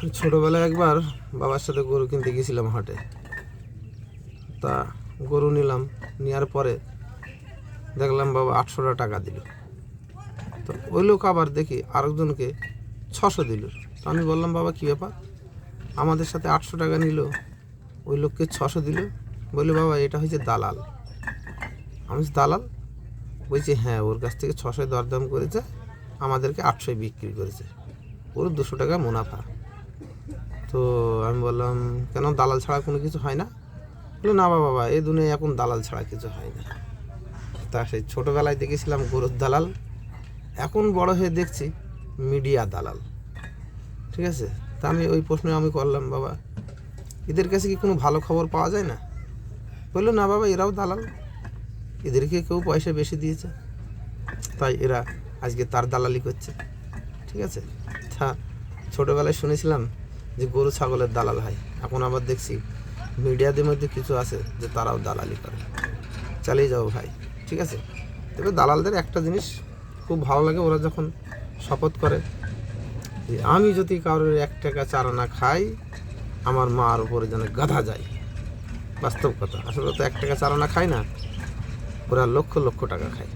ছোটোবেলায় একবার বাবার সাথে গরু কিনতে গেছিলাম হাটে। তা গরু নিলাম, নেওয়ার পরে দেখলাম বাবা 800 টাকা দিল। তো ওই লোক আবার দেখি আরেকজনকে 600 দিল। তো আমি বললাম, বাবা কী ব্যাপার, আমাদের সাথে 800 টাকা নিল, ওই লোককে 600 দিল? বলে, বাবা এটা হচ্ছে দালাল। আমি দালাল? বলছি হ্যাঁ, ওর কাছ থেকে 600 দরদাম করেছে, আমাদেরকে 800 বিক্রি করেছে, ওর 200 টাকা মুনাফা। তো আমি বললাম, কেন দালাল ছাড়া কোনো কিছু হয় না? বলে, না বাবা, এই দুনিয়ায় এখন দালাল ছাড়া কিছু হয় না। তা সেই ছোটোবেলায় দেখেছিলাম গরুর দালাল, এখন বড় হয়ে দেখছি মিডিয়া দালাল। ঠিক আছে, তা আমি ওই প্রশ্ন আমি করলাম, বাবা এদের কাছে কি কোনো ভালো খবর পাওয়া যায় না? বললো, না বাবা, এরাও দালাল, এদেরকে কেউ পয়সা বেশি দিয়েছে, তাই এরা আজকে তার দালালি করছে। ঠিক আছে, তা ছোটোবেলায় শুনেছিলাম যে গরু ছাগলের দালাল হয়, এখন আবার দেখছি মিডিয়াদের মধ্যে কিছু আছে যে তারাও দালালি করে। চালিয়ে যাও ভাই, ঠিক আছে। তবে দালালদের একটা জিনিস খুব ভালো লাগে, ওরা যখন শপথ করে যে আমি যদি কারোর 1 টাকা 4 আনা খাই, আমার মার উপরে যেন গাধা যায়। বাস্তব কথা, আসলে তো 1 টাকা 4 আনা খায় না, ওরা লক্ষ লক্ষ টাকা খায়।